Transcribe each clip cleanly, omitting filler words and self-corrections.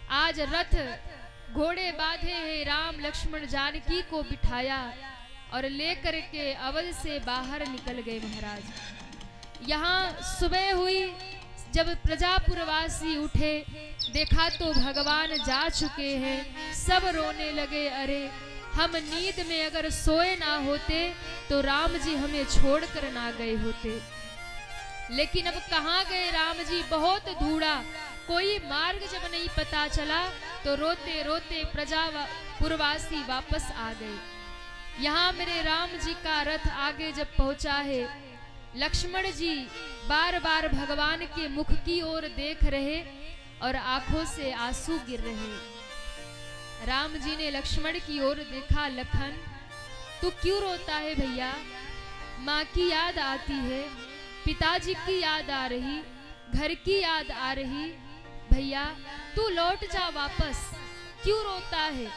आज रथ घोड़े बांधे हैं, राम लक्ष्मण जानकी को बिठाया और लेकर के अवध से बाहर निकल गए महाराज। यहाँ सुबह हुई, जब प्रजापुरवासी उठे, देखा तो भगवान जा चुके हैं। सब रोने लगे, अरे हम नींद में अगर सोए ना होते तो राम जी हमें छोड़कर ना गए होते। लेकिन अब कहाँ गए राम जी, बहुत ढूंढा, कोई मार्ग जब नहीं पता चला तो रोते रोते प्रजापुरवासी वापस आ गए। यहाँ मेरे राम जी का रथ आगे जब पहुंचा है, लक्ष्मण जी बार बार भगवान के मुख की ओर देख रहे और आंखों से आंसू गिर रहे। राम जी ने लक्ष्मण की ओर देखा, लखन तू क्यों रोता है भैया? माँ की याद आती है, पिताजी की याद आ रही, घर की याद आ रही। भैया तू लौट जा वापस, क्यों रोता है?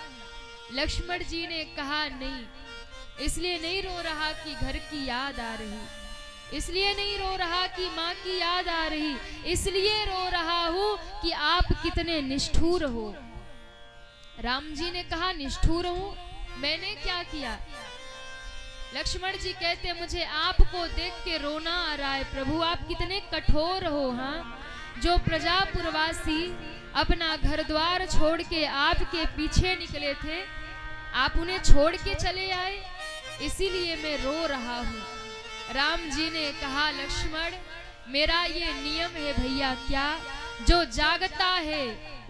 लक्ष्मण जी ने कहा, नहीं, इसलिए नहीं रो रहा कि घर की याद आ रही, इसलिए नहीं रो रहा कि माँ की याद आ रही, इसलिए रो रहा हूँ कि आप कितने निष्ठुर हो। राम जी ने कहा, निष्ठुर हूँ? मैंने क्या किया? लक्ष्मण जी कहते, मुझे आपको देख के रोना आ रहा है प्रभु, आप कितने कठोर हो। हाँ, जो प्रजापुरवासी अपना घर द्वार छोड़ के आपके पीछे निकले थे, आप उन्हें छोड़ के चले आए, इसीलिए मैं रो रहा हूँ। राम जी ने कहा, लक्ष्मण मेरा ये नियम है भैया, क्या? जो जागता है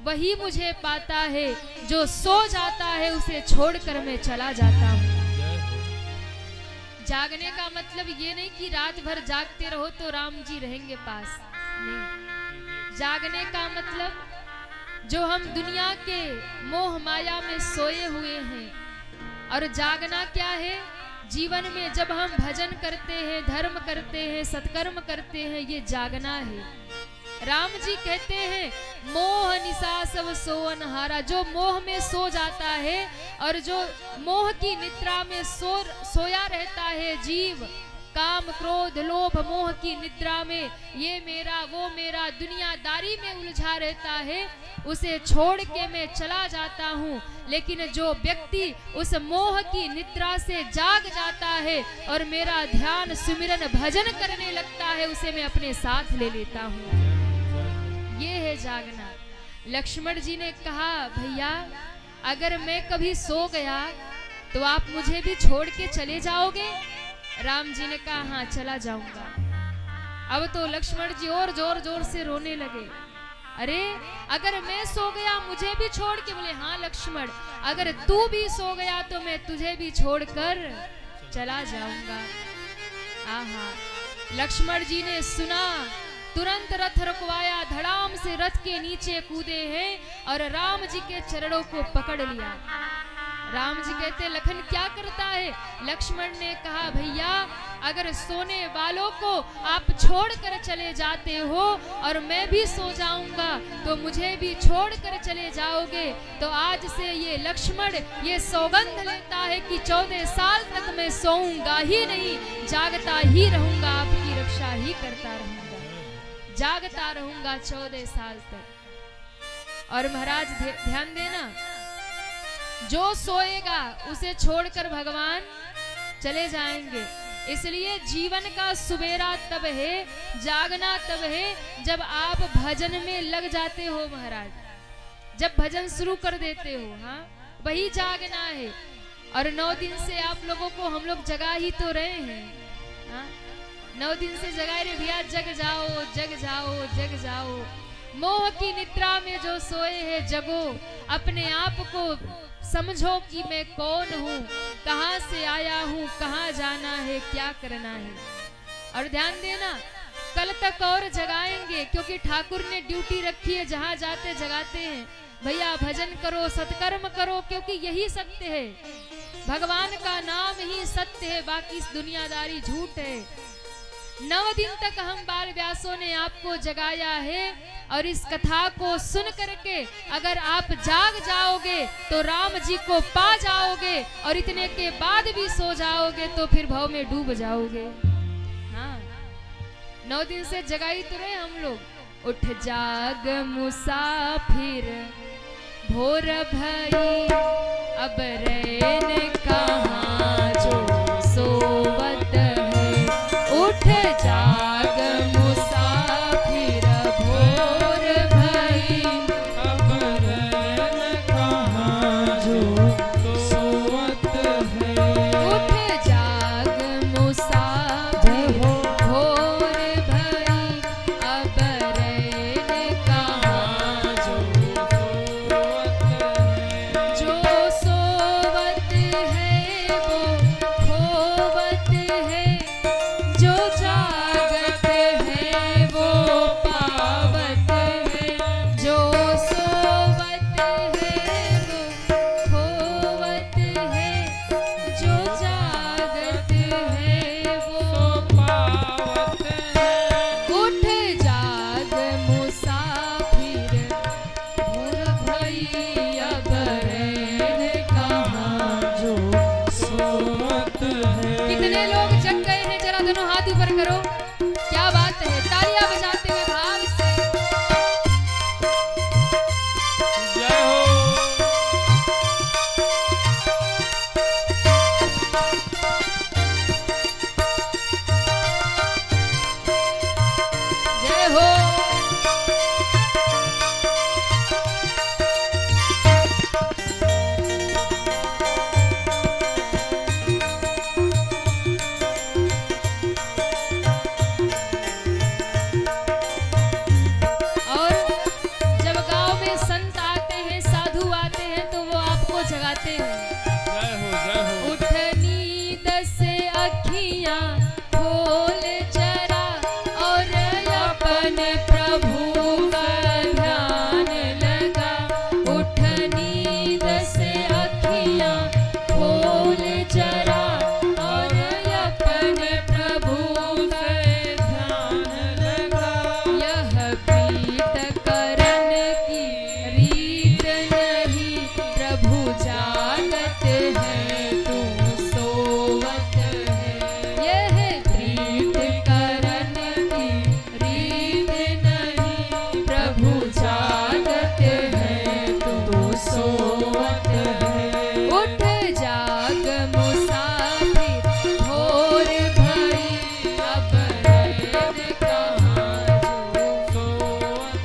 वही मुझे पाता है, जो सो जाता है उसे छोड़कर मैं चला जाता हूँ। जागने का मतलब ये नहीं कि रात भर जागते रहो तो राम जी रहेंगे पास, नहीं। जागने का मतलब जो हम दुनिया के मोह माया में सोए हुए हैं, और जागना क्या है? जीवन में जब हम भजन करते हैं, धर्म करते हैं, सत्कर्म करते हैं, ये जागना है। राम जी कहते हैं, मोह निशा सब सोवन हारा। जो मोह में सो जाता है और जो मोह की निद्रा में सोया रहता है जीव, काम क्रोध लोभ मोह की निद्रा में, ये मेरा वो मेरा दुनियादारी में उलझा रहता है, उसे छोड़ के मैं चला जाता हूँ। लेकिन जो व्यक्ति उस मोह की निद्रा से जाग जाता है और मेरा ध्यान सुमिरन भजन करने लगता है, उसे मैं अपने साथ ले लेता हूँ। ये है जागना। लक्ष्मण जी ने कहा, भैया अगर मैं कभी सो गया तो आप मुझे भी छोड़ के चले जाओगे? राम जी ने कहा, हाँ चला जाऊंगा। अब तो लक्ष्मण जी और जोर जोर से रोने लगे, अरे अगर मैं सो गया मुझे भी छोड़ के? बोले, हाँ लक्ष्मण, अगर तू भी सो गया तो मैं तुझे भी छोड़कर चला जाऊंगा। आहा, लक्ष्मण जी ने सुना, तुरंत रथ रुकवाया, धड़ाम से रथ के नीचे कूदे हैं और राम जी के चरणों को पकड़ लिया। राम जी कहते, लखन क्या करता है? लक्ष्मण ने कहा, भैया अगर सोने वालों को आप छोड़ कर चले जाते हो और मैं भी सो जाऊंगा तो मुझे भी छोड़ कर चले जाओगे, तो आज से ये लक्ष्मण ये सौगंध लेता है कि 14 साल तक मैं सोऊंगा ही नहीं, जागता ही रहूंगा, आपकी रक्षा ही करता रहूंगा, जागता रहूंगा 14 साल तक। और महाराज ध्यान देना, जो सोएगा उसे छोड़कर भगवान चले जाएंगे। इसलिए जीवन का सुबेरा तब है, जागना तब है जब आप भजन में लग जाते हो महाराज, जब भजन शुरू कर देते हो, हाँ वही जागना है। और 9 दिन से आप लोगों को हम लोग जगा ही तो रहे हैं, हाँ 9 दिन से जगा रहे भैया, जग जाओ जग जाओ जग जाओ। मोह की निद्रा में जो सोए हैं जगो, अपने आप को समझो कि मैं कौन हूँ, कहाँ से आया हूँ, कहाँ जाना है, क्या करना है। और ध्यान देना, कल तक और जगाएंगे, क्योंकि ठाकुर ने ड्यूटी रखी है, जहाँ जाते जगाते हैं। भैया भजन करो, सत्कर्म करो, क्योंकि यही सत्य है, भगवान का नाम ही सत्य है, बाकी इस दुनियादारी झूठ है। 9 दिन तक हम बाल व्यासों ने आपको जगाया है, और इस कथा को सुन करके अगर आप जाग जाओगे तो राम जी को पा जाओगे, और इतने के बाद भी सो जाओगे तो फिर भव में डूब जाओगे। हाँ 9 दिन से जगाई तो रहे हम लोग। उठ जाग मुसाफिर भोर भई अब रैन कहाँ जो सोवत है। उठ जाग मुसाफिर भोर भई अब रैन कहाँ जो सोवत है। उठ जाग मुसाफिर भोर भई अब रैन कहाँ जो सोवत है। वो खोवत है, जो जागत है वो पावत है। जो सोवत है वो खोवत है, जो जागत है वो पावत है। उठ जाग मुसाफिर भोर भई अब रैन कहाँ जो सोवत है। कितने लोग जग गए हैं, जरा दोनों हाथ ऊपर करो। क्या बात है, तालियां बजाते हुए भाव से। जय हो। जय हो। और जब गांव में संत आते हैं, साधु आते हैं, तो वो आपको जगाते हैं। जय हो जय हो। उठ नींद से अखियां खोल जरा और अपने प्रभु का ध्यान लगा। उठ नींद से अखियां खोल जरा और अपने प्रभु का ध्यान लगा। यह प्रीत करन की रीत नहीं, प्रभु जागत है तू सोवत है। यह प्रीत करन की रीत नहीं, प्रभु जागत है तू सोवत है। उठ जाग मुसाफिर भोर भई अब रैन कहाँ जो।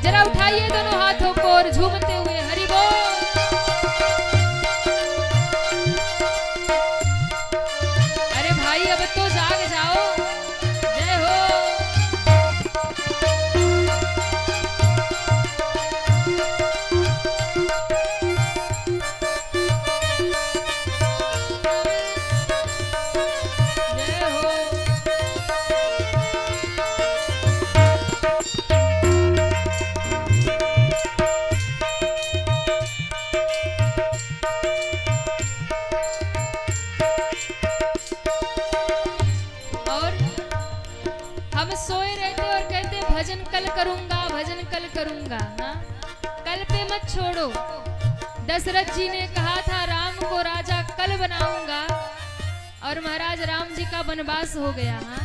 जरा उठाइए दोनों हाथों को और झूमते हुए हरि बोल। अरे भाई अब तो जाग जाओ। जय हो। जय हो। और हम सोए रहते और कहते भजन कल करूंगा, भजन कल करूंगा। हाँ? कल पे मत छोड़ो। दशरथ जी ने कहा था राम को राजा कल बनाऊंगा, और महाराज राम जी का वनवास हो गया। हाँ?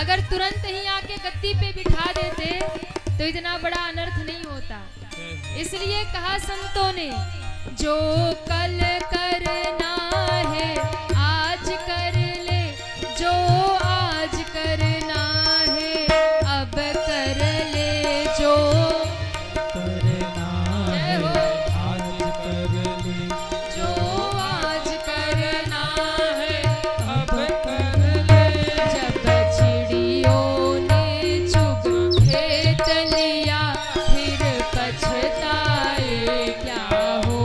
अगर तुरंत ही आके गद्दी पे बिठा देते तो इतना बड़ा अनर्थ नहीं होता। इसलिए कहा संतों ने, जो कल करना है आज कर ले, जो आज करना है अब कर ले। जो करना जय हो। आज कर ले। जो आज करना है अब कर ले। जब चिड़ियों ने चुग खेत लिया, फिर पछताए क्या जय हो।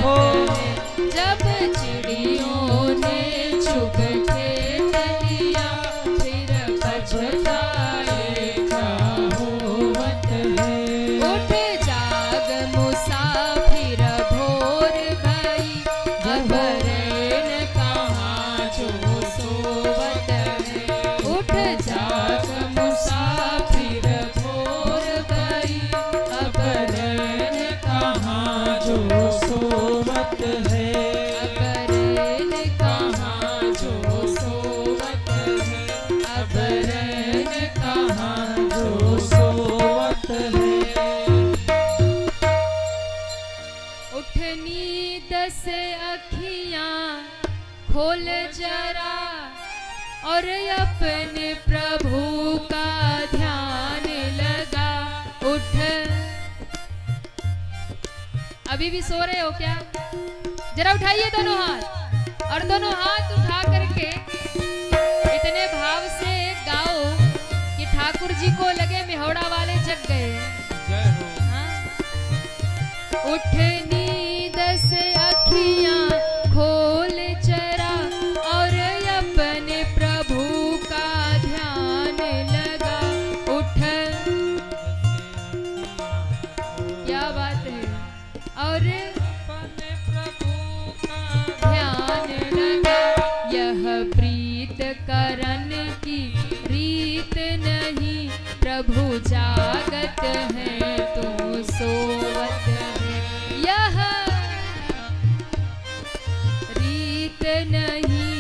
होवत है। जब चिड़ियों ने चुग खेत लिया, फिर पछताए क्या होवत है। उठ जाग मुसाफिर उठ नींद से अखियां खोल जरा और अपने प्रभु का ध्यान लगा। उठ, अभी भी सो रहे हो क्या? जरा उठाइए दोनों हाथ और दोनों हाथ उठा करके इतने भाव से गाओ कि ठाकुर जी को लगे मेहौड़ा वाले जग गए। जय हो। हाँ? उठ नींद से अखियां खोल जरा और अपने प्रभु का ध्यान लगा। उठ, क्या बात है। और अपने प्रभु का ध्यान लगा। यह प्रीत करन की रीत नहीं, प्रभु जागत है तू सोवत है। यह रीत नहीं।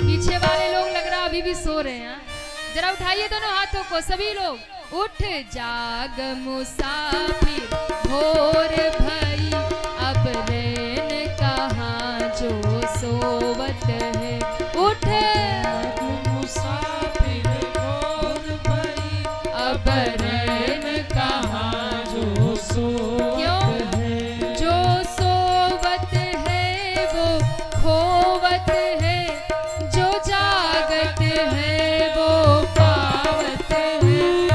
पीछे वाले लोग लग रहा अभी भी सो रहे हैं। जरा उठाइए दोनों हाथों को सभी लोग। उठ जाग मुसाफिर भोर भई, अब रैन कहाँ जो सोवत है। उठ मुसाफिर भोर भई, अब रैन कहाँ जो सोवत क्यों? है। जो सोवत है वो खोवत है, जो जागत है वो पावत है।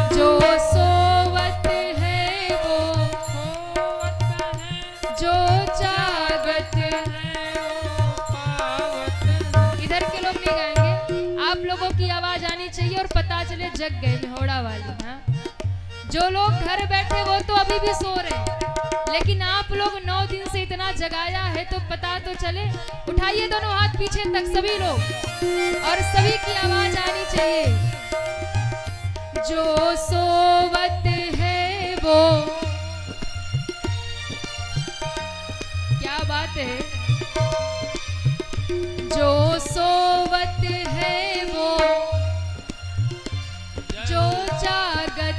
जो सोवत है वो खोवत है, जो जागत है। पावत है। इधर के लोग नहीं गाएंगे, आप लोगों की आवाज आनी चाहिए और पता चले जग गए मेहौड़ा वाले। हाँ? जो लोग घर बैठे वो तो अभी भी सो रहे हैं, लेकिन आप लोग 9 दिन से इतना जगाया है तो पता तो चले। उठाइए दोनों हाथ पीछे तक सभी लोग और सभी की आवाज आनी चाहिए। जो सोवत है वो, क्या बात है। जो सोवत है वो, जो जागत।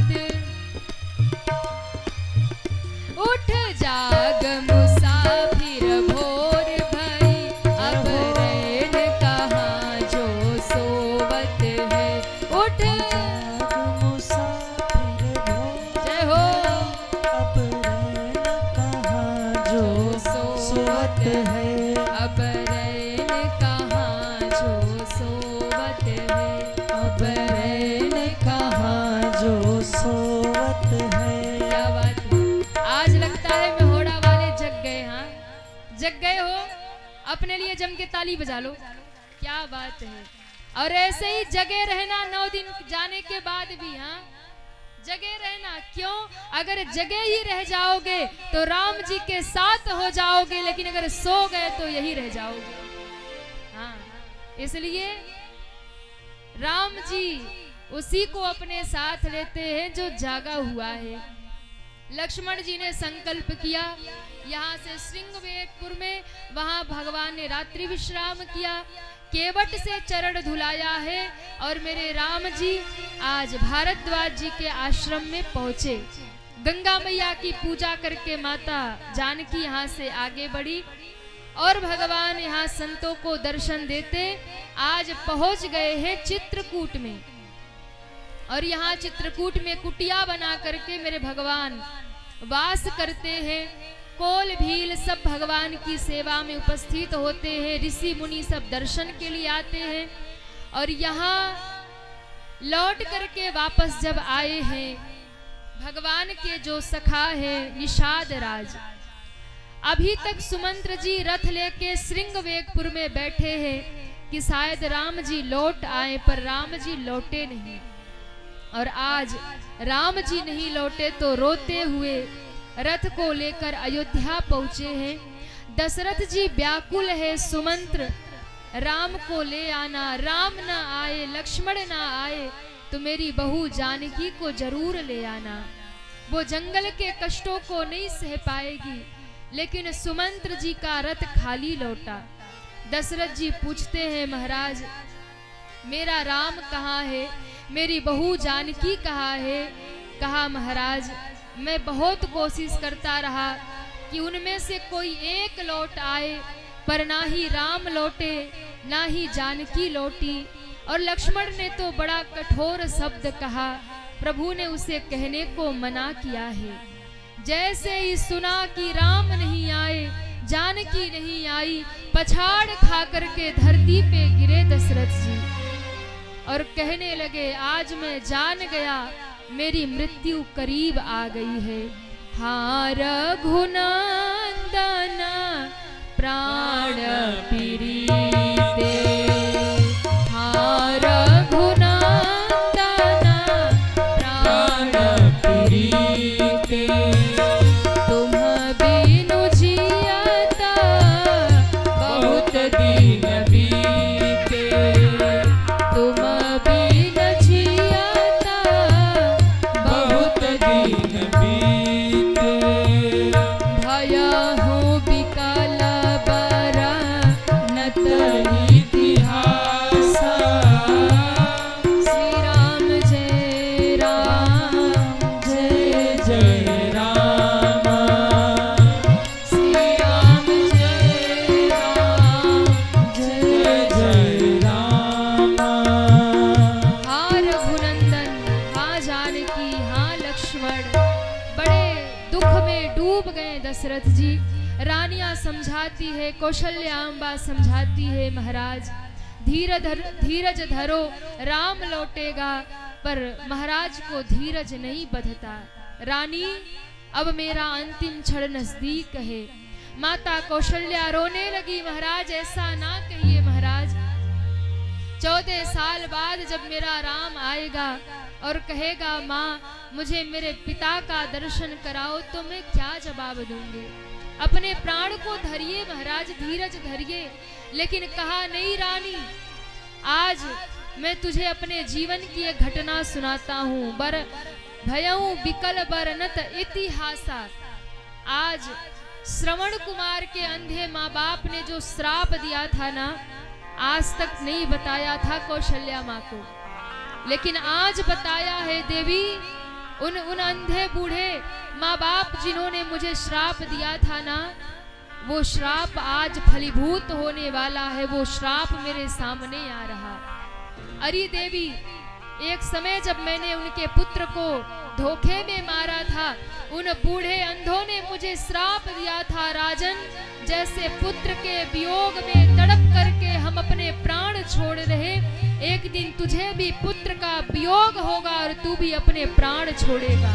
उठ जाग मुसाफिर भोर भई, अब रैन कहाँ जो सोवत है। उठ, मुसाफिर भोर जय हो। अब रैन कहाँ जो सोवत है। अब रैन कहाँ जो सोवत है। अब रैन कहाँ जो सोवत है। क्या बात है। आज लगता है मेहौड़ा वाले जग गए। हाँ, जग गए हो, अपने लिए जम के ताली बजा लो। क्या बात है। और ऐसे ही जगे रहना 9 दिन जाने के बाद भी। हाँ, जगे रहना। क्यों? अगर जगे ही रह जाओगे तो राम जी के साथ हो जाओगे, लेकिन अगर सो गए तो यही रह जाओगे। हाँ, इसलिए राम जी उसी को अपने साथ लेते हैं जो जागा हुआ है। लक्ष्मण जी ने संकल्प किया, यहाँ से श्रृंगवेरपुर में, वहां भगवान ने रात्रि विश्राम किया, केवट से चरण धुलाया है और मेरे राम जी आज भारद्वाज जी के आश्रम में पहुंचे। गंगा मैया की पूजा करके माता जानकी यहाँ से आगे बढ़ी और भगवान यहाँ संतों को दर्शन देते आज पहुंच गए हैं चित्रकूट में। और यहाँ चित्रकूट में कुटिया बना करके मेरे भगवान वास करते हैं। कोल भील सब भगवान की सेवा में उपस्थित होते हैं, ऋषि मुनि सब दर्शन के लिए आते हैं। और यहाँ लौट करके वापस जब आए हैं, भगवान के जो सखा है निषाद राज, अभी तक सुमंत्र जी रथ लेके श्रृंगवेरपुर में बैठे हैं कि शायद राम जी लौट आए, पर राम जी लौटे नहीं। और आज राम जी नहीं लौटे तो रोते हुए रथ को लेकर अयोध्या पहुंचे हैं। दशरथ जी व्याकुल है, सुमंत्र राम को ले आना, राम ना आए, लक्ष्मण ना आए तो मेरी बहू जानकी को जरूर ले आना, वो जंगल के कष्टों को नहीं सह पाएगी। लेकिन सुमंत्र जी का रथ खाली लौटा। दशरथ जी पूछते हैं, महाराज मेरा राम कहाँ है, मेरी बहू जानकी कहाँ है? कहा महाराज मैं बहुत कोशिश करता रहा कि उनमें से कोई एक लौट आए, पर ना ही राम लौटे ना ही जानकी लौटी। और लक्ष्मण ने तो बड़ा कठोर शब्द कहा, प्रभु ने उसे कहने को मना किया है। जैसे ही सुना कि राम नहीं आए जानकी नहीं आई, पछाड़ खा करके धरती पे गिरे दशरथ जी और कहने लगे आज मैं जान गया मेरी मृत्यु करीब आ गई है। हाँ रघुनंदन प्राण प्रीते, हाँ रघुनंदन प्राण प्रीते, तुम बिनु जियत बहुत दिन बीते, तुम बिन जियत बहुत दिन बीते, भयहु बिकल बरनत इतिहास, श्री राम जय जय राम, श्री राम जय राम। हाँ रघुनंदन, हाँ जानकी, हाँ लक्ष्मण, बड़े दुख में डूब गए दशरथ जी। रानियां समझाती है, कौशल्याम्बा समझाती है महाराज धीरज धरो राम लौटेगा, पर महाराज को धीरज नहीं बधता। रानी अब मेरा अंतिम क्षण नजदीक है। माता कौशल्या रोने लगी, महाराज ऐसा ना कहिए महाराज, 14 साल बाद जब मेरा राम आएगा और कहेगा माँ मुझे मेरे पिता का दर्शन कराओ तो मैं क्या जवाब दूंगी। अपने प्राण को धरिए महाराज, धीरज धरिए। लेकिन कहा नहीं रानी, आज मैं तुझे अपने जीवन की एक घटना सुनाता हूँ। भयऊ बिकल बरनत इतिहासा, आज श्रवण कुमार के अंधे माँ बाप ने जो श्राप दिया था ना, आज तक नहीं बताया था कौशल्या माँ को, लेकिन आज बताया है देवी। उन अंधे बूढ़े माँ बाप जिन्होंने मुझे श्राप दिया था ना, वो श्राप आज फलीभूत होने वाला है। वो श्राप मेरे सामने आ रहा। अरे देवी, एक समय जब मैंने उनके पुत्र को धोखे में मारा था, उन बूढ़े अंधों ने मुझे श्राप दिया था राजन, जैसे पुत्र के वियोग में तड़प करके हम अपने प्राण छोड़ रहे, एक दिन तुझे भी पुत्र का वियोग होगा और तू भी अपने प्राण छोड़ेगा।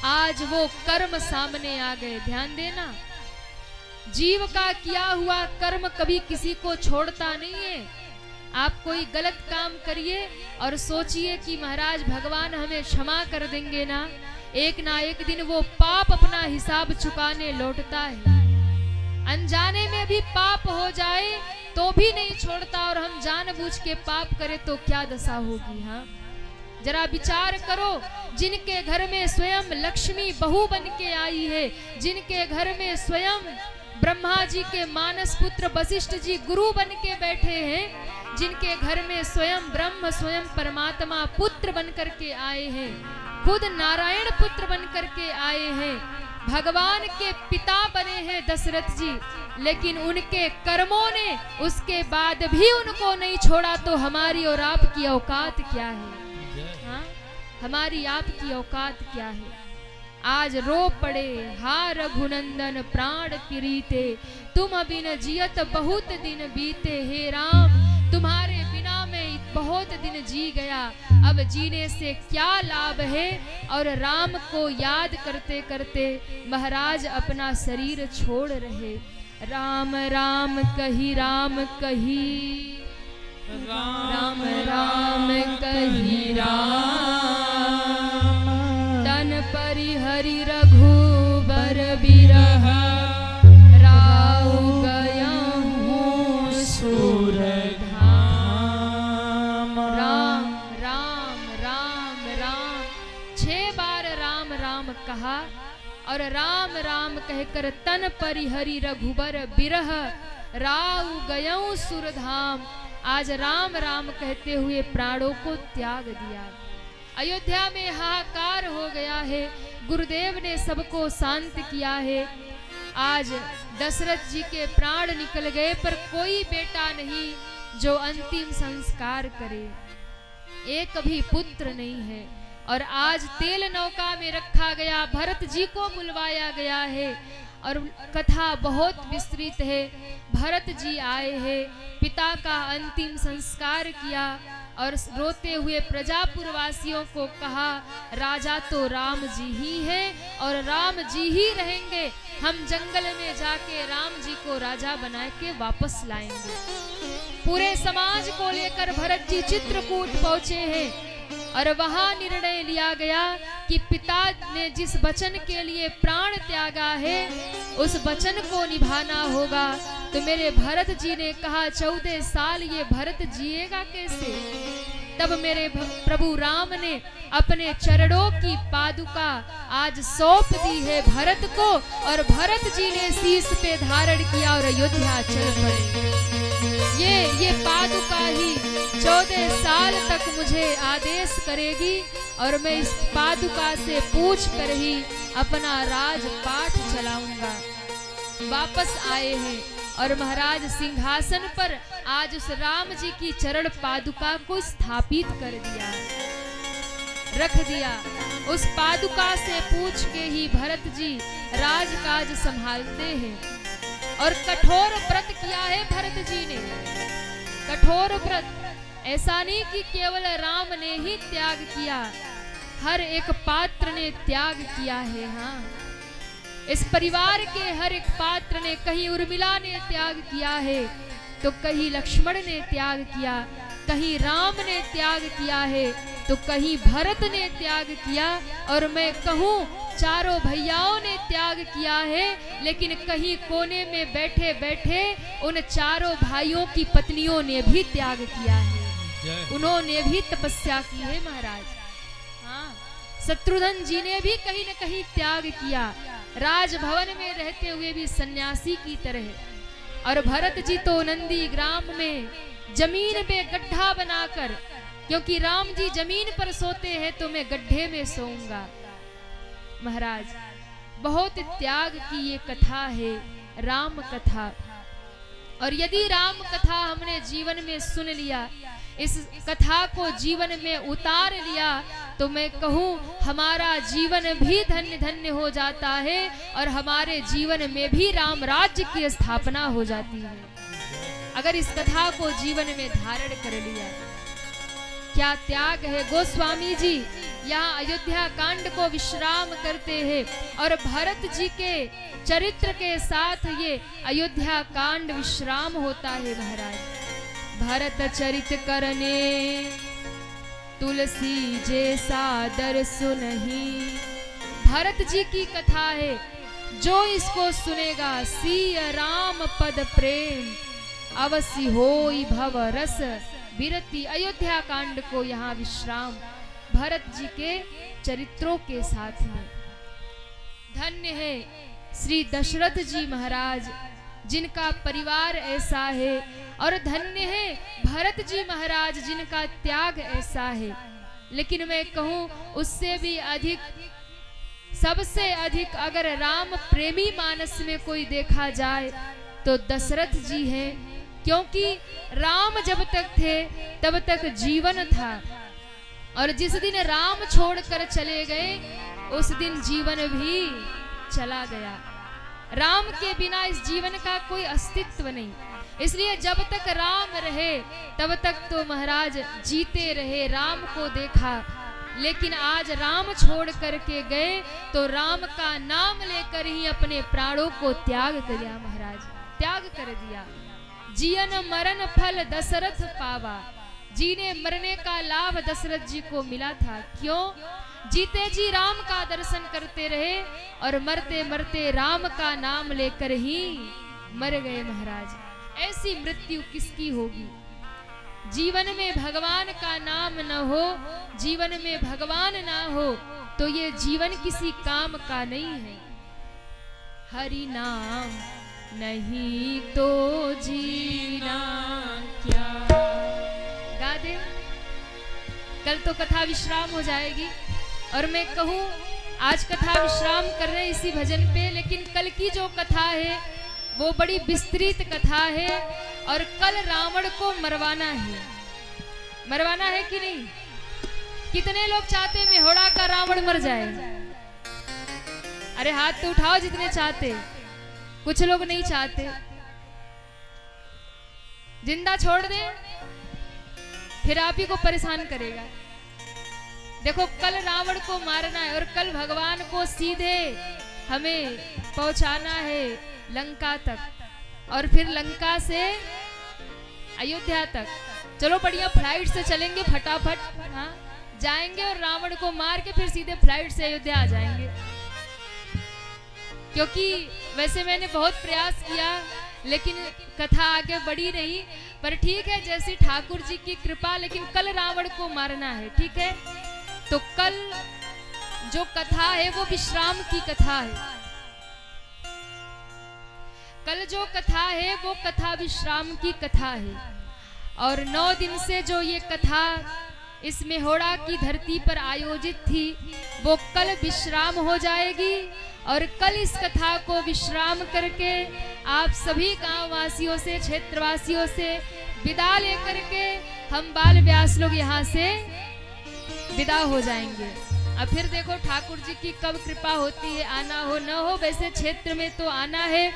आज वो कर्म सामने आ गए। ध्यान देना, जीव का किया हुआ कर्म कभी किसी को छोड़ता नहीं है। आप कोई गलत काम करिए और सोचिए कि महाराज भगवान हमें क्षमा कर देंगे ना एक दिन वो पाप अपना हिसाब चुकाने लौटता है। अनजाने में भी पाप हो जाए तो भी नहीं छोड़ता, और हम जानबूझ के पाप करें तो क्या दशा होगी। हाँ, जरा विचार करो, जिनके घर में स्वयं लक्ष्मी बहू बन के आई है, जिनके घर में स्वयं ब्रह्मा जी के मानस पुत्र वशिष्ठ जी गुरु बन के बैठे हैं, जिनके घर में स्वयं ब्रह्म स्वयं परमात्मा पुत्र बन करके आए हैं, खुद नारायण पुत्र बन करके आए हैं, भगवान के पिता बने हैं दशरथ जी, लेकिन उनके कर्मों ने उसके बाद भी उनको नहीं छोड़ा। तो हमारी और आपकी औकात क्या है? हाँ, हमारी आपकी औकात क्या है? आज रो पड़े, हा रघुनंदन प्राण प्रीते, तुम बिन जियत बहुत दिन बीते। हे राम, तुम्हारे बिना मैं बहुत दिन जी गया, अब जीने से क्या लाभ है। और राम को याद करते करते महाराज अपना शरीर छोड़ रहे। राम राम कही, राम कही, राम राम कही, राम तन परिहरि रघुबर बिरह, राउ गया हूँ सूर धाम। राम राम राम राम 6 बार राम राम कहा, और राम राम कहकर तन परिहरि रघुबर बिरह, राउ गयऊ सुरधाम। आज राम राम कहते हुए प्राणों को त्याग दिया। अयोध्या में हाहाकार हो गया है। गुरुदेव ने सबको शांत किया है। आज दशरथ जी के प्राण निकल गए, पर कोई बेटा नहीं जो अंतिम संस्कार करे। एक भी पुत्र नहीं है। और आज तेल नौका में रखा गया, भरत जी को बुलवाया गया है और कथा बहुत विस्तृत है। भरत जी आए हैं, पिता का अंतिम संस्कार किया और रोते हुए प्रजापुरवासियों को कहा, राजा तो राम जी ही है और राम जी ही रहेंगे। हम जंगल में जाके राम जी को राजा बना के वापस लाएंगे। पूरे समाज को लेकर भरत जी चित्रकूट पहुंचे हैं और वहां निर्णय लिया गया कि पिता ने जिस वचन के लिए प्राण त्यागा है उस वचन को निभाना होगा। तो मेरे भरत जी ने कहा, 14 साल ये भरत जिएगा कैसे? तब मेरे प्रभु राम ने अपने चरणों की पादुका आज सौंप दी है भरत को, और भरत जी ने शीश पे धारण किया और अयोध्या चल पड़े। ये पादुका ही 14 साल तक मुझे आदेश करेगी और मैं इस पादुका से पूछ कर ही अपना राजपाठ चलाऊंगा। वापस आए हैं और महाराज सिंहासन पर आज उस राम जी की चरण पादुका को स्थापित कर दिया, रख दिया। उस पादुका से पूछ के ही भरत जी राजकाज संभालते हैं। और कठोर व्रत किया है भरत जी ने, कठोर व्रत। ऐसा नहीं कि केवल राम ने ही त्याग किया, हर एक पात्र ने त्याग किया है। हाँ, इस परिवार के हर एक पात्र ने, कहीं उर्मिला ने त्याग किया है तो कहीं लक्ष्मण ने त्याग किया, कहीं राम ने त्याग किया है तो कहीं भरत ने त्याग किया, और मैं कहूँ चारों भैयाओं ने त्याग किया है। लेकिन कहीं कोने में बैठे बैठे उन चारों भाइयों की पत्नियों ने भी त्याग किया है, उन्होंने भी तपस्या की है महाराज। हाँ, शत्रुघ्न जी ने भी कहीं न कहीं त्याग किया, राजभवन में रहते हुए भी सन्यासी की तरह। और भरत जी तो नंदी ग्राम में जमीन पे गड्ढा बनाकर, क्योंकि राम जी जमीन पर सोते हैं तो मैं गड्ढे में सोऊंगा। महाराज, बहुत त्याग की ये कथा है, राम कथा। और यदि राम कथा हमने जीवन में सुन लिया, इस कथा को जीवन में उतार लिया, तो मैं कहूँ हमारा जीवन भी धन्य धन्य हो जाता है और हमारे जीवन में भी राम राज्य की स्थापना हो जाती है, अगर इस कथा को जीवन में धारण कर लिया। क्या त्याग है। गोस्वामी जी यहाँ अयोध्या कांड को विश्राम करते हैं और भरत जी के चरित्र के साथ ये अयोध्या कांड विश्राम होता है महाराज। भरत चरित करने तुलसी जैसा दर सुनहि। भरत जी की कथा है, जो इसको सुनेगा सिय राम पद प्रेम अवश्य होई भव रस विरति। अयोध्या कांड को यहाँ विश्राम भरत जी के चरित्रों के साथ में। धन्य है श्री दशरथ जी महाराज, जिनका परिवार ऐसा है, और धन्य है भरत जी महाराज, जिनका त्याग ऐसा है। लेकिन मैं कहूँ उससे भी अधिक, सबसे अधिक अगर राम प्रेमी मानस में कोई देखा जाए तो दशरथ जी हैं, क्योंकि राम जब तक थे तब तक जीवन था, और जिस दिन राम छोड़कर चले गए उस दिन जीवन भी चला गया। राम के बिना इस जीवन का कोई अस्तित्व नहीं। इसलिए जब तक राम रहे तब तक तो महाराज जीते रहे, राम को देखा। लेकिन आज राम छोड़ करके गए तो राम का नाम लेकर ही अपने प्राणों को त्याग कर दिया महाराज, त्याग कर दिया। जियन मरण फल दशरथ पावा, जीने मरने का लाभ दशरथ जी को मिला था। क्यों? जीते जी राम का दर्शन करते रहे और मरते मरते राम का नाम लेकर ही मर गए महाराज। ऐसी मृत्यु किसकी होगी? जीवन में भगवान का नाम न हो, जीवन में भगवान ना हो तो ये जीवन किसी काम का नहीं है। हरि नाम नहीं तो जीना क्या। गा दे। कल तो कथा विश्राम हो जाएगी। और मैं कहूँ आज कथा विश्राम कर रहे हैं इसी भजन पे, लेकिन कल की जो कथा है वो बड़ी विस्तृत कथा है। और कल रावण को मरवाना है कि नहीं? कितने लोग चाहते मेहोड़ा का रावण मर जाए? अरे हाथ तो उठाओ जितने चाहते। कुछ लोग नहीं चाहते, जिंदा छोड़ दें फिर आप ही को परेशान करेगा। देखो कल रावण को मारना है और कल भगवान को सीधे हमें पहुंचाना है लंका तक, और फिर लंका से अयोध्या तक। चलो बढ़िया फ्लाइट से चलेंगे फटाफट, हाँ जाएंगे और रावण को मार के फिर सीधे फ्लाइट से अयोध्या आ जाएंगे। क्योंकि वैसे मैंने बहुत प्रयास किया लेकिन कथा आगे बढ़ी नहीं, पर ठीक है जैसी ठाकुर जी की कृपा। लेकिन कल रावण को मारना है, ठीक है? तो कल जो कथा है वो विश्राम की कथा है। कल जो कथा है वो कथा विश्राम की कथा है। और 9 दिन से जो ये कथा इस मेहोड़ा की धरती पर आयोजित थी वो कल विश्राम हो जाएगी। और कल इस कथा को विश्राम करके आप सभी गांव वासियों से, क्षेत्रवासियों से विदा लेकर के हम बाल व्यास लोग यहाँ से विदा हो जाएंगे। अब फिर देखो ठाकुर जी की कब कृपा होती है, आना हो न हो। वैसे क्षेत्र में तो आना है,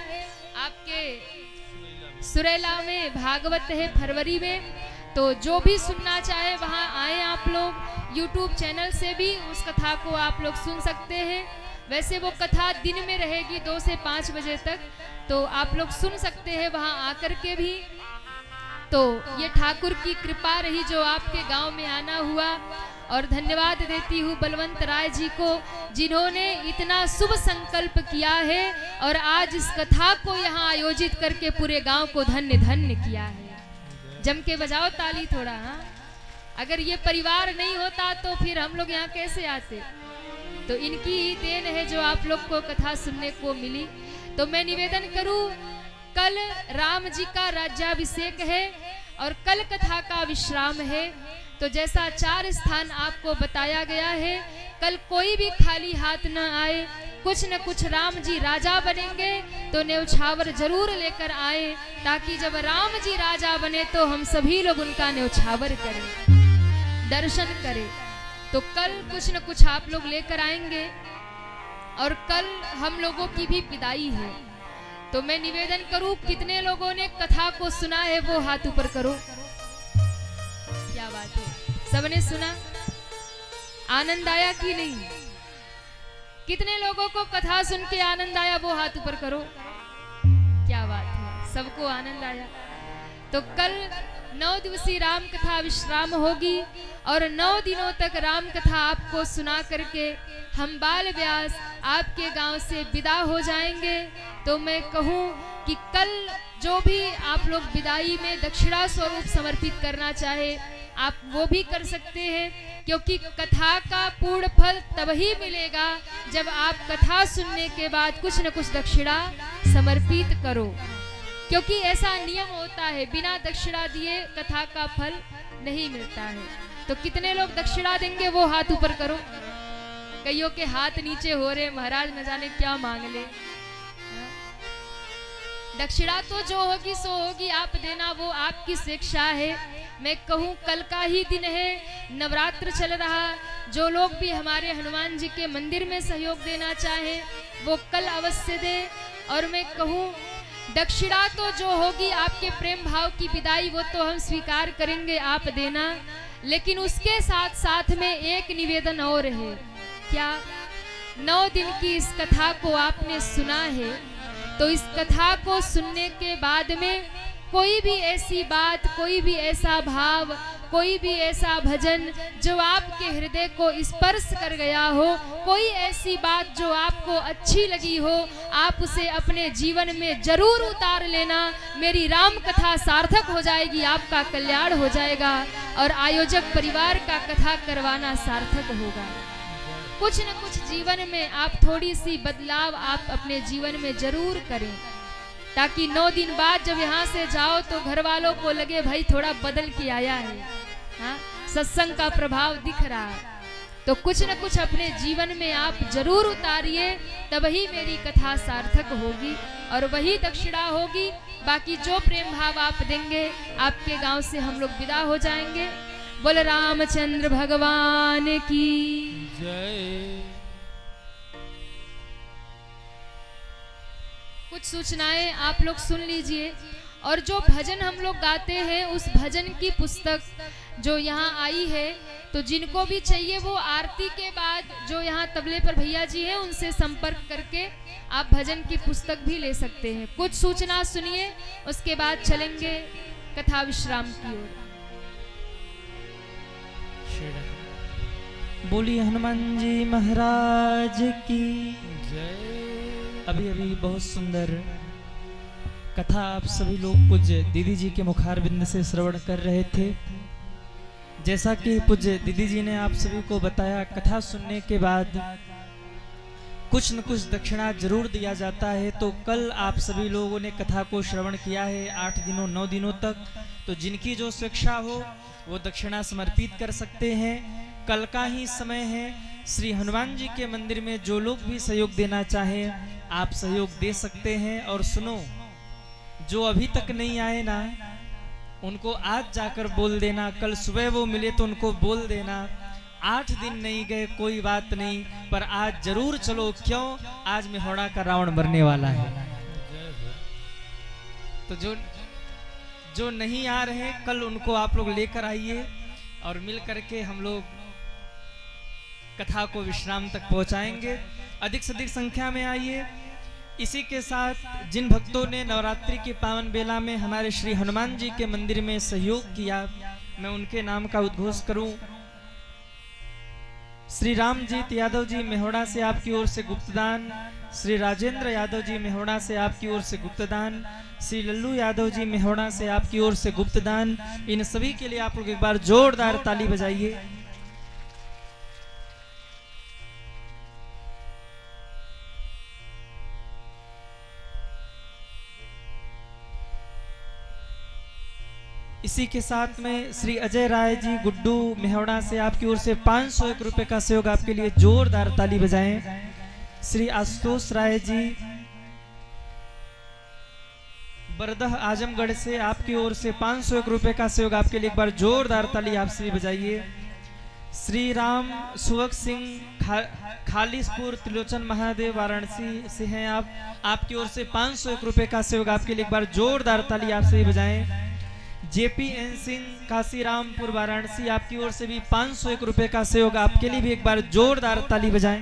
आपके सुरेला में भागवत है फरवरी में, तो जो भी सुनना चाहे वहाँ आए आप लोग। YouTube चैनल से भी उस कथा को आप लोग सुन सकते हैं। वैसे वो कथा दिन में रहेगी 2 से 5 बजे तक, तो आप लोग सुन सकते हैं वहाँ आकर के भी। तो ये ठाकुर की कृपा रही जो आपके गांव में आना हुआ। और धन्यवाद देती हूँ बलवंत राय जी को जिन्होंने इतना शुभ संकल्प किया है और आज इस कथा को यहाँ आयोजित करके पूरे गांव को धन्य धन्य किया है। जम के बजाओ ताली थोड़ा, हाँ। अगर ये परिवार नहीं होता तो फिर हम लोग यहाँ कैसे आते? तो इनकी ही देन है जो आप लोग को कथा सुनने को मिली। तो मैं निवेदन करूं, कल राम जी का राज्याभिषेक है और कल कथा का विश्राम है। तो जैसा 4 स्थान आपको बताया गया है, कल कोई भी खाली हाथ न आए। कुछ न कुछ राम जी राजा बनेंगे तो न्यौछावर जरूर लेकर आए, ताकि जब राम जी राजा बने तो हम सभी लोग उनका न्यौछावर करें, दर्शन करें। तो कल कुछ न कुछ आप लोग लेकर आएंगे। और कल हम लोगों की भी विदाई है। तो मैं निवेदन करूं, कितने लोगों ने कथा को सुना है वो हाथ ऊपर करो। क्या बात है, सबने सुना? आनंद आया कि नहीं? कितने लोगों को कथा सुन के आनंद आया वो हाथ ऊपर करो। क्या बात है, सबको आनंद आया। तो कल 9 दिवसीय राम कथा विश्राम होगी और 9 दिनों तक राम कथा आपको सुना करके हम बाल व्यास आपके गांव से विदा हो जाएंगे। तो मैं कहूं कि कल जो भी आप लोग विदाई में दक्षिणा स्वरूप समर्पित करना चाहे आप वो भी कर सकते हैं, क्योंकि कथा का पूर्ण फल तब ही मिलेगा जब आप कथा सुनने के बाद कुछ न कुछ दक्षिणा समर्पित करो। क्योंकि ऐसा नियम होता है, बिना दक्षिणा दिए कथा का फल नहीं मिलता है। तो कितने लोग दक्षिणा देंगे वो हाथ ऊपर करो। कईयों के हाथ नीचे हो रहे, महाराज न जाने क्या मांग ले। दक्षिणा तो जो होगी सो होगी, आप देना वो आपकी शिक्षा है। मैं कहूँ कल का ही दिन है, नवरात्र चल रहा। जो लोग भी हमारे हनुमान जी के मंदिर में सहयोग देना चाहे वो कल अवश्य दे। और मैं कहूँ दक्षिणा तो जो होगी आपके प्रेम भाव की विदाई वो तो हम स्वीकार करेंगे, आप देना। लेकिन उसके साथ साथ में एक निवेदन और है। क्या? 9 दिन की इस कथा को आपने सुना है, तो इस कथा को सुनने के बाद में कोई भी ऐसी बात, कोई भी ऐसा भाव, कोई भी ऐसा भजन जो आपके हृदय को स्पर्श कर गया हो, कोई ऐसी बात जो आपको अच्छी लगी हो, आप उसे अपने जीवन में जरूर उतार लेना। मेरी राम कथा सार्थक हो जाएगी, आपका कल्याण हो जाएगा और आयोजक परिवार का कथा करवाना सार्थक होगा। कुछ न कुछ जीवन में आप थोड़ी सी बदलाव आप अपने जीवन में जरूर करें, ताकि 9 दिन बाद जब यहाँ से जाओ तो घर वालों को लगे भाई थोड़ा बदल के आया है। हाँ, सत्संग का प्रभाव दिख रहा है, तो कुछ न कुछ अपने जीवन में आप जरूर उतारिए, तभी मेरी कथा सार्थक होगी और वही दक्षिणा होगी। बाकी जो प्रेम भाव आप देंगे, आपके गांव से हम लोग विदा हो जाएंगे। बोल रामचंद्र भगवान की जय। कुछ सूचनाएं आप लोग सुन लीजिए। और जो भजन हम लोग गाते हैं, उस भजन की पुस्तक जो यहाँ आई है, तो जिनको भी चाहिए वो आरती के बाद जो यहाँ तबले पर भैया जी हैं, उनसे संपर्क करके आप भजन की पुस्तक भी ले सकते हैं। कुछ सूचना सुनिए, उसके बाद चलेंगे कथा विश्राम की ओर। बोलिए हनुमान जी महाराज की जय। अभी अभी बहुत सुंदर कथा आप सभी लोग पूज्य दीदी जी के मुखारबिंद से श्रवण कर रहे थे। जैसा कि पूज्य दीदी जी ने आप सभी को बताया, कथा सुनने के बाद कुछ न कुछ दक्षिणा जरूर दिया जाता है। तो कल आप सभी लोगों ने कथा को श्रवण किया है 8 दिनों 9 दिनों तक, तो जिनकी जो स्वेच्छा हो वो दक्षिणा समर्पित कर सकते हैं। कल का ही समय है। श्री हनुमान जी के मंदिर में जो लोग भी सहयोग देना चाहें, आप सहयोग दे सकते हैं। और सुनो, जो अभी तक नहीं आए ना, उनको आज जाकर बोल देना, कल सुबह वो मिले तो उनको बोल देना। 8 दिन नहीं गए कोई बात नहीं, पर आज जरूर चलो। क्यों? आज मेहौड़ा का रावण मरने वाला है। तो जो नहीं आ रहे, कल उनको आप लोग लेकर आइए और मिल करके हम लोग कथा को विश्राम तक पहुंचाएंगे। अधिक से अधिक संख्या में आइए। इसी के साथ जिन भक्तों ने नवरात्रि के पावन बेला में हमारे श्री हनुमान जी के मंदिर में सहयोग किया, मैं उनके नाम का उद्घोष करूं। श्री रामजीत यादव जी मेहौड़ा से आपकी ओर से गुप्तदान, श्री राजेंद्र यादव जी मेहौड़ा से आपकी ओर से गुप्तदान, श्री लल्लू यादव जी मेहौड़ा से आपकी ओर से गुप्तदान। इन सभी के लिए आप लोग एक बार जोरदार ताली बजाइए। इसी के साथ में श्री अजय राय जी गुड्डू मेहौड़ा से आपकी ओर से 501 रुपए का सहयोग, आपके लिए जोरदार ताली बजाएं। श्री आशुतोष राय जी बरदह आजमगढ़ से आपकी ओर से 501 रुपए का सहयोग, आपके लिए एक बार जोरदार ताली आप सभी बजाइए। श्री राम सुवक सिंह खालिसपुर त्रिलोचन महादेव वाराणसी से हैं आप, आपकी ओर से 501 रुपए का सहयोग, आपके लिए एक बार जोरदार ताली आप सभी बजाएं। JPN सिंह काशीरामपुर वाराणसी, आपकी ओर से भी 501 रुपए का सहयोग, आपके लिए भी एक बार जोरदार ताली बजाएं।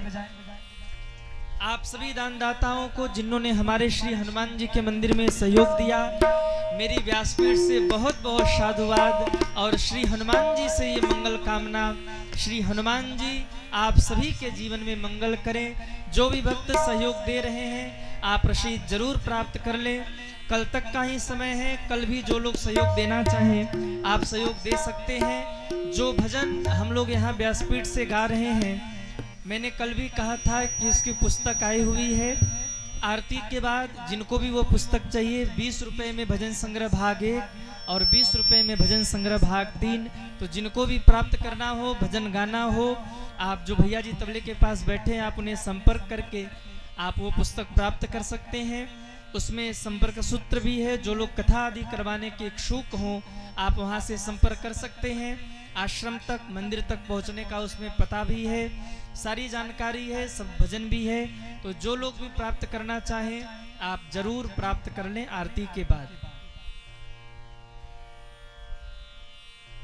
आप सभी दानदाताओं को जिन्होंने हमारे श्री हनुमान जी के मंदिर में सहयोग दिया, मेरी व्यासपीठ से बहुत बहुत साधुवाद। और श्री हनुमान जी से ये मंगल कामना, श्री हनुमान जी आप सभी के जीवन में मंगल करें। जो भी भक्त सहयोग दे रहे हैं, आप रसीद जरूर प्राप्त कर लें। कल तक का ही समय है, कल भी जो लोग सहयोग देना चाहें आप सहयोग दे सकते हैं। जो भजन हम लोग यहाँ व्यासपीठ से गा रहे हैं, मैंने कल भी कहा था कि इसकी पुस्तक आई हुई है। आरती के बाद जिनको भी वो पुस्तक चाहिए, 20 रुपए में भजन संग्रह भाग 1 और 20 रुपए में भजन संग्रह भाग 3। तो जिनको भी प्राप्त करना हो, भजन गाना हो, आप जो भैया जी तबले के पास बैठे हैं, आप उन्हें संपर्क करके आप वो पुस्तक प्राप्त कर सकते हैं। उसमें संपर्क सूत्र भी है। जो लोग कथा आदि करवाने के इच्छुक हों, आप वहां से संपर्क कर सकते हैं। आश्रम तक, मंदिर तक पहुंचने का उसमें पता भी है, सारी जानकारी है, सब भजन भी है। तो जो लोग भी प्राप्त करना चाहें, आप जरूर प्राप्त कर लें आरती के बाद।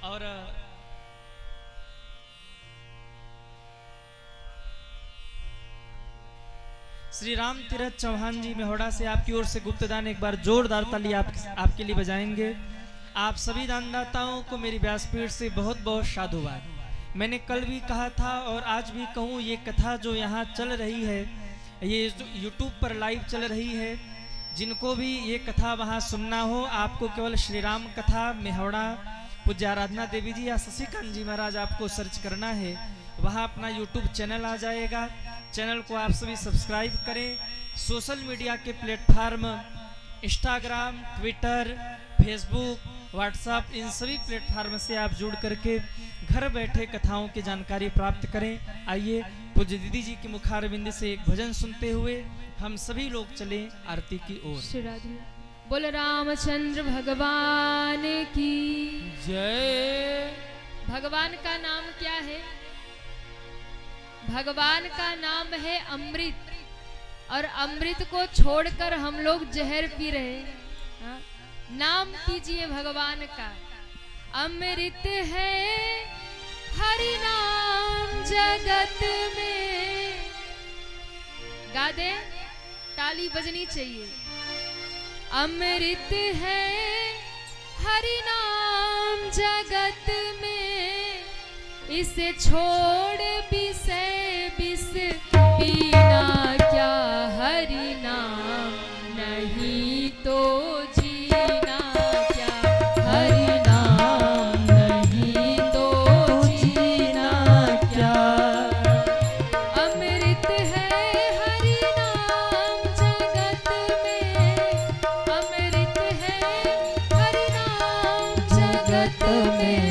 और श्री राम तीरथ चौहान जी मेहौड़ा से आपकी ओर से गुप्तदान, एक बार जोरदार ताली आपके लिए बजाएंगे। आप सभी दानदाताओं को मेरी व्यासपीठ से बहुत बहुत साधुवाद। मैंने कल भी कहा था और आज भी कहूँ, ये कथा जो यहाँ चल रही है, ये यूट्यूब पर लाइव चल रही है। जिनको भी ये कथा वहाँ सुनना हो, आपको केवल श्री राम कथा मेहौड़ा पूज्य आराधना देवी जी या शशिकांत जी महाराज आपको सर्च करना है। वहाँ अपना यूट्यूब चैनल आ जाएगा। चैनल को आप सभी सब्सक्राइब करें। सोशल मीडिया के platform Instagram, Twitter, Facebook, WhatsApp, इन सभी प्लेटफार्म से आप जुड़ करके घर बैठे कथाओं की जानकारी प्राप्त करें। आइए पूज्य दीदी जी की मुखारबिंद से एक भजन सुनते हुए हम सभी लोग चले आरती की ओर। श्री राधे बोल रामचंद्र भगवान की जय। भगवान का नाम क्या है? भगवान का नाम है अमृत, और अमृत को छोड़कर हम लोग जहर पी रहे हैं। हाँ? नाम पीजिए भगवान का। अमृत है हरि नाम जगत में। गा दे, ताली बजनी चाहिए। अमृत है हरि नाम जगत में, इसे छोड़ विषय विष पीना क्या। हरि नाम नहीं तो जीना क्या। हरि नाम नहीं तो जीना क्या। अमृत है हरि नाम जगत में। अमृत है हरि नाम जगत में,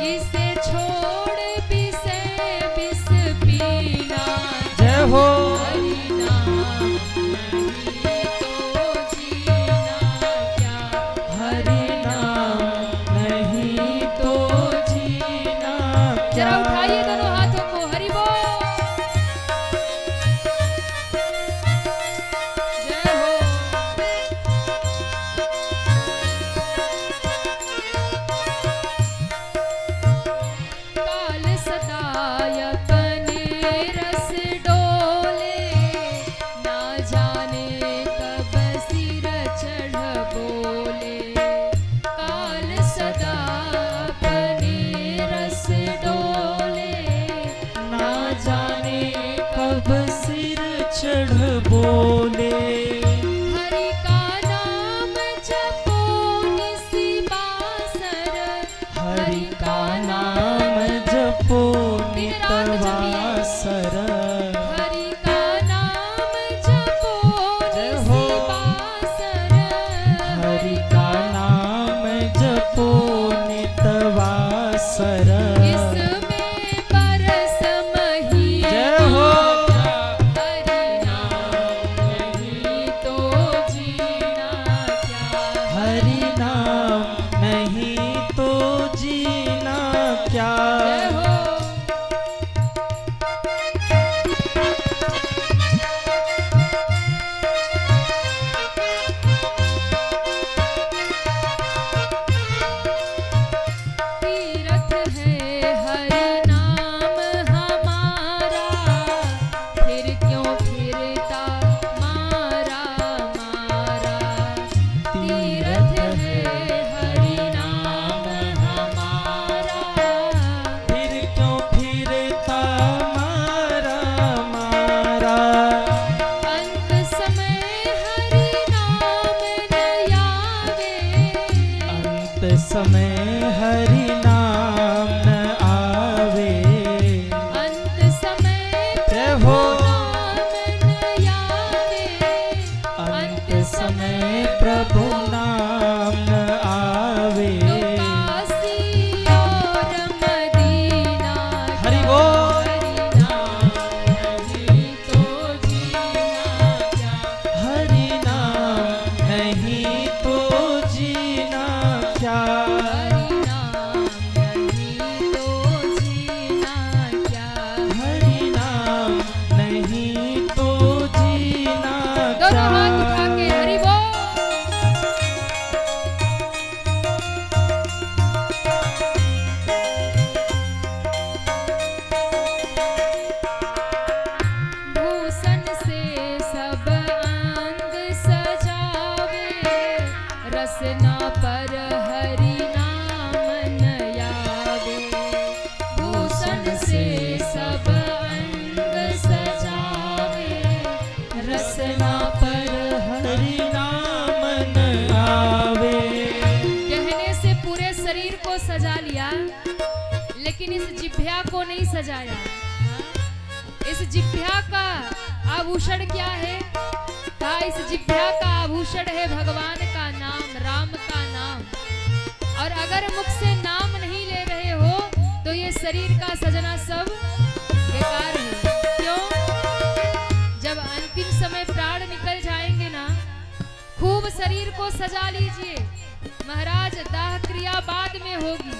इसे छोड़ विषय विष पीना। जय हो। हरि नाम नहीं तो जीना क्या। हरि नाम नहीं तो जीना क्या। जरा उठाइए दोनों हाथों को, हरि बोल। जय हो। काल सताय अपने रस डोले, ना जाने कब सिर चढ़ बोले। काल सदा अपने रस डोले, ना जाने कब सिर चढ़ बोले। हरि का नाम जपो निसी बासर। हरि का नाम जपो नितवासर। हरि का नाम जपो जय हो। निसी बासर। हरि का नाम जपो नितवासर। इसमें परस मही। जय हो। हरि नाम नहीं तो जीना क्या। हरि नाम नहीं तो जीना क्या। जय हो। तीरथ है हरि नाम हमारा, फिर क्यों फिरता मारा मारा। तीरथ है हरि नाम हमारा, फिर क्यों फिरता मारा मारा। अंत समय हरि नाम न आवे। अंत समय हरि नाम न आवे। अंत समय जय हो। नाम न आवे। अंत समय प्रभु नाम न आवे। तो काशी और मदीना हरि क्या। बोल। हरि नाम नहीं तो जीना क्या। हरि नाम नहीं तो जीना क्या। हरि नाम नहीं तो जीना क्या। हरि नाम नहीं तो जीना दोनों क्या। हाथ उठा के हरि बोल। भूषण से सब अंग सजावे, रसना पर हरि नाम न आवे। भूषण से सब अंग सजावे, रसना पर हरि नाम न आवे। कहने से पूरे शरीर को सजा लिया, लेकिन इस जिह्वा को नहीं सजाया। इस जिह्वा का आभूषण क्या है? कहा इस जिह्वा का आभूषण है भगवान का नाम, राम का नाम। और अगर मुख से नाम नहीं ले रहे हो तो ये शरीर का सजना सब बेकार है। क्यों? जब अंतिम समय प्राण निकल जाएंगे ना, खूब शरीर को सजा लीजिए। महाराज दाह क्रिया बाद में होगी,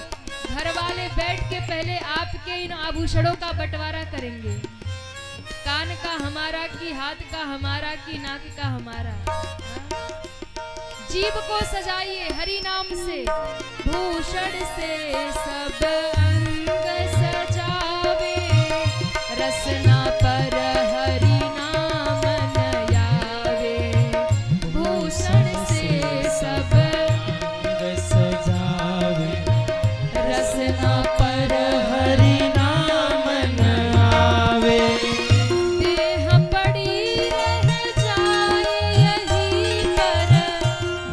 घर वाले बैठ के पहले आपके इन आभूषणों का बंटवारा करेंगे। कान का हमारा की, हाथ का हमारा की, नाक का हमारा। जीभ को सजाइए हरि नाम से, भूषण से सब अंग सजावे, रसना पर हरि नाम न आवे। भूषण से सब अंग सजावे, रसना पर हरि नाम न आवे। देह पड़ी रह जाए यहीं पर,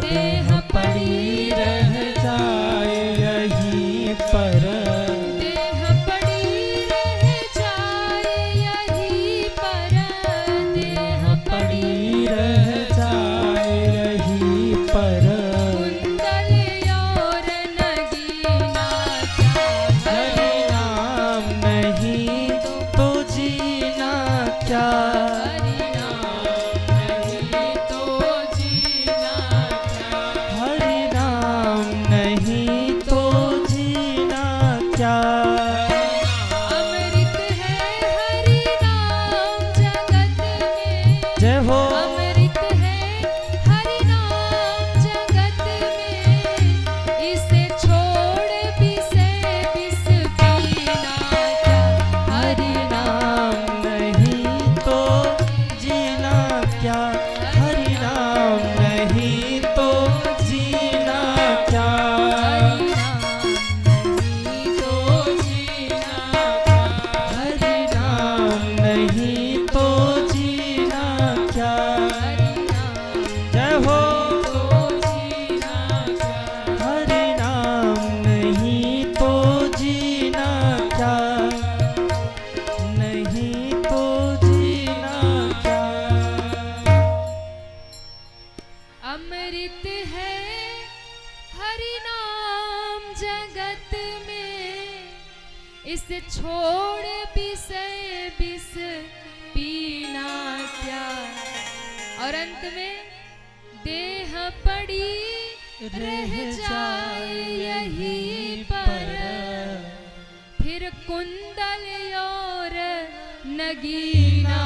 देह पड़ी रह जाए यहीं पर, देह पड़ी रह जाए यहीं पर, देह पड़ी रह जाए यहीं पर। कुंडल और नगीना क्या, हरि नाम नहीं तो जीना क्या, हरि नाम नहीं तो जीना क्या, हरि नाम नहीं तो जीना क्या। अमृत है हरि नाम जगत में, जय हो। अमृत है हरि नाम जगत में, इसे छोड़ विषय विष पीना क्या, हरि नाम नहीं तो जीना क्या, हरि नाम नहीं तो जीना क्या। हरि नाम नहीं तो जीना क्या, हरि नाम नहीं तो जीना क्या। हरि नाम जय हो। तो जीना क्या। हरि नाम नहीं तो जीना क्या, नहीं तो जीना क्या। अमृत है हरि नाम जगत में, इसे छोड़ विषय विष पीना क्या। और अंत में देह पड़ी रह जाए यहीं पर, फिर कुंडल और नगीना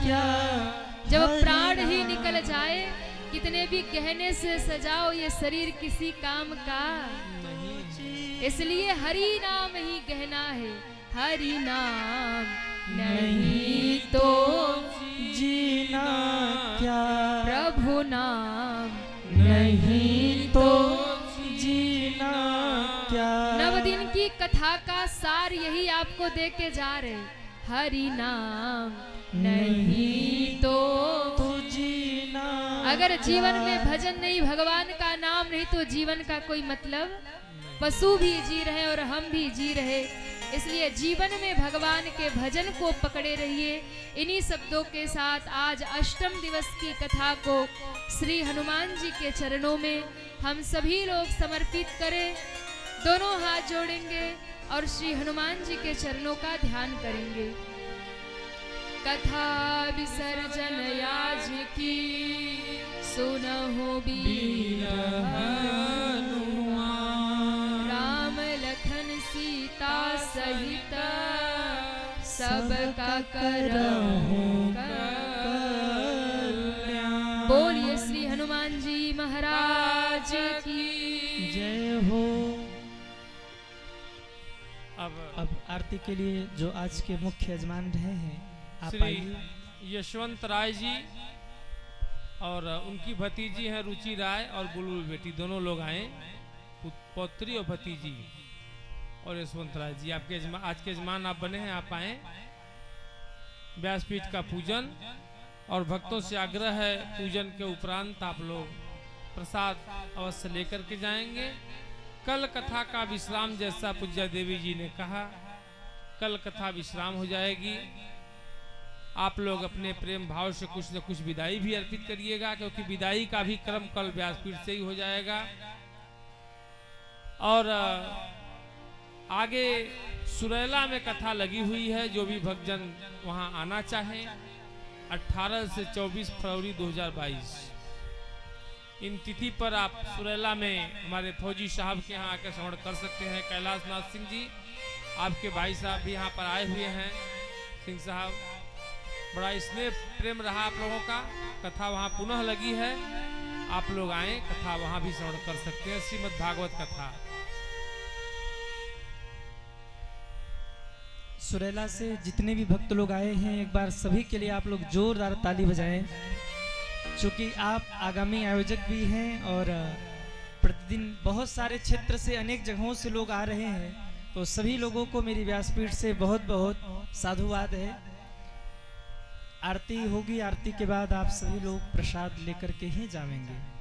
क्या। जब प्राण ही निकल जाए, कितने भी गहने से सजाओ ये शरीर किसी काम का। इसलिए हरि नाम ही गहना है, हरि नाम नहीं तो जीना क्या, प्रभु नाम नहीं तो जीना क्या। नव दिन की कथा का सार यही आपको दे के जा रहे, हरि नाम नहीं तो। जीना अगर जीवन में भजन नहीं, भगवान का नाम नहीं, तो जीवन का कोई मतलब। पशु भी जी रहे और हम भी जी रहे, इसलिए जीवन में भगवान के भजन को पकड़े रहिए। इन्हीं शब्दों के साथ आज अष्टम दिवस की कथा को श्री हनुमान जी के चरणों में हम सभी लोग समर्पित करें। दोनों हाथ जोड़ेंगे और श्री हनुमान जी के चरणों का ध्यान करेंगे। कथा विसर्जन आज की सुनहु बीर हनुमान, राम लखन सीता सहित सबका करहु कल्याण। बोलिए श्री हनुमान जी महाराज की जय हो। अब आरती के लिए जो आज के मुख्य यजमान रहे हैं, आप श्री आइए। यशवंत राय जी और उनकी भतीजी हैं रुचि राय और बुलबुल बेटी, दोनों लोग आए, पौत्री और भतीजी। और यशवंत राय जी आपके आज के यजमान आप बने हैं, आप आए। व्यासपीठ का पूजन और भक्तों से आग्रह है, पूजन के उपरांत आप लोग प्रसाद अवश्य लेकर के जाएंगे। कल कथा का विश्राम, जैसा पूज्या देवी जी ने कहा, कल कथा विश्राम हो जाएगी। आप लोग अपने प्रेम भाव से कुछ न कुछ विदाई भी अर्पित करिएगा, क्योंकि विदाई का भी क्रम कल व्यासपीठ से ही हो जाएगा। और आगे सुरैला में कथा लगी हुई है। जो भी भक्तजन वहां आना चाहें 18 से 24 फरवरी 2022 इन तिथि पर आप सुरैला में हमारे फौजी साहब के यहाँ आकर श्रवण कर सकते हैं। कैलाश नाथ सिंह जी आपके भाई साहब भी यहाँ पर आए हुए हैं। सिंह साहब, बड़ा स्नेह प्रेम रहा आप लोगों का। कथा वहाँ पुनः लगी है, आप लोग आए, कथा वहाँ भी श्रवण कर सकते हैं। श्रीमद् भागवत कथा सुरैला से जितने भी भक्त लोग आए हैं, एक बार सभी के लिए आप लोग जोरदार ताली बजाएं, क्योंकि आप आगामी आयोजक भी हैं और प्रतिदिन बहुत सारे क्षेत्र से अनेक जगहों से लोग आ रहे हैं। तो सभी लोगों को मेरी व्यासपीठ से बहुत बहुत साधुवाद है। आरती होगी, आरती के बाद आप सभी लोग प्रसाद लेकर के ही जाएंगे।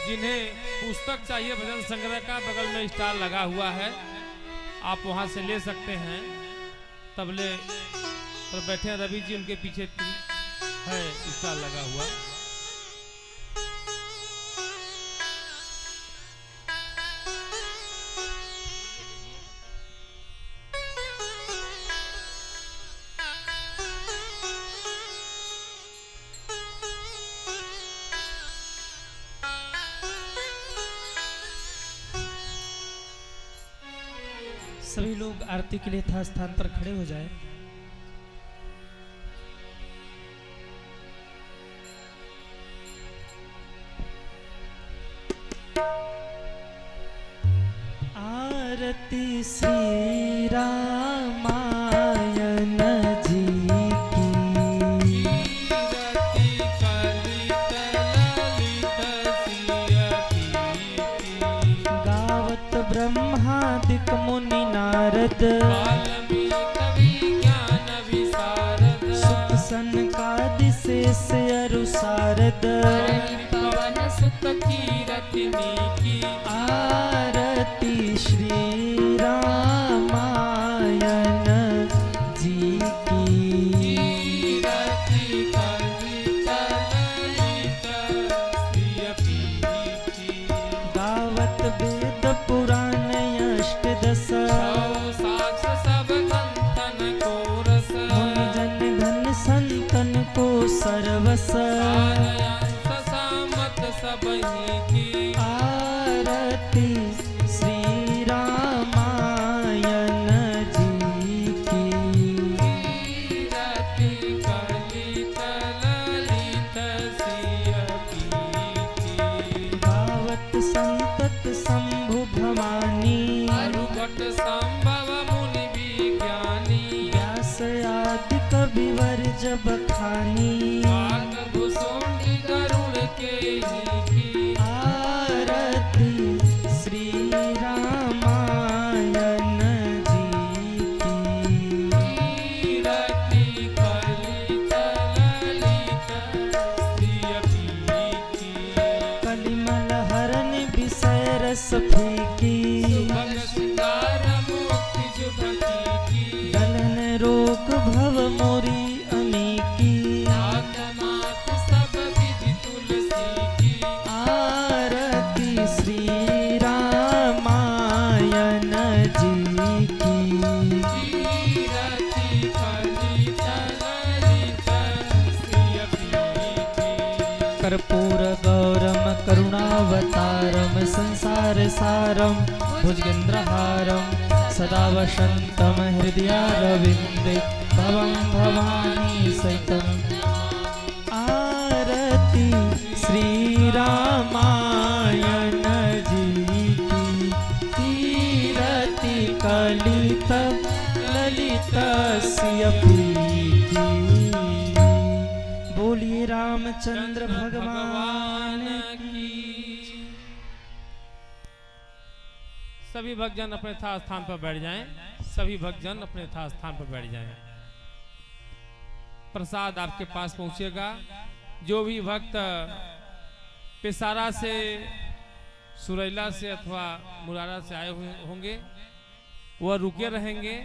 जिन्हें पुस्तक चाहिए भजन संग्रह का, बगल में स्टाल लगा हुआ है, आप वहां से ले सकते हैं। तबले पर बैठे हैं रवि जी, उनके पीछे है स्टाल लगा हुआ। सभी लोग आरती के लिए यथा स्थान पर खड़े हो जाएं। आरती श्री रामायण जी की, गावत ब्रह्मादिक मुनि नारद, सुख सनकादि शेष अरु सारद, पवन सुत कीरतिनी की। आरती श्री रामायण जी की, गावत वेद पुराण अष्टदश, मुनि जन घन संतन को सर्वस, आरती श्री रामायण जी की। गावत संतत शंभु भवानी, व्यास आदि कविवर जब खानी, आरती श्री रामायण जी की। कलिमल हरन विषय रस फीकी, गलन रोग भव मोरी अमीकी, आरती श्री रामायण जी की। कर्पूर गौरम करुणावतारम संसार सारम भुजगेन्द्रहारम सदा वसंतम हृदयारविंदे भवं भवानी सहितम। आरती श्री रामायण जी की, कीरति कलित ललित सियपी की। बोलिए रामचंद्र भगवान की। सभी भक्तजन अपने यथा स्थान पर बैठ जाएं। सभी भक्तजन अपने यथा स्थान पर बैठ जाएं। प्रसाद आपके पास पहुंचेगा। जो भी भक्त पेसारा से, सुरैला से अथवा मुरारा से आए हुए होंगे वह रुके रहेंगे।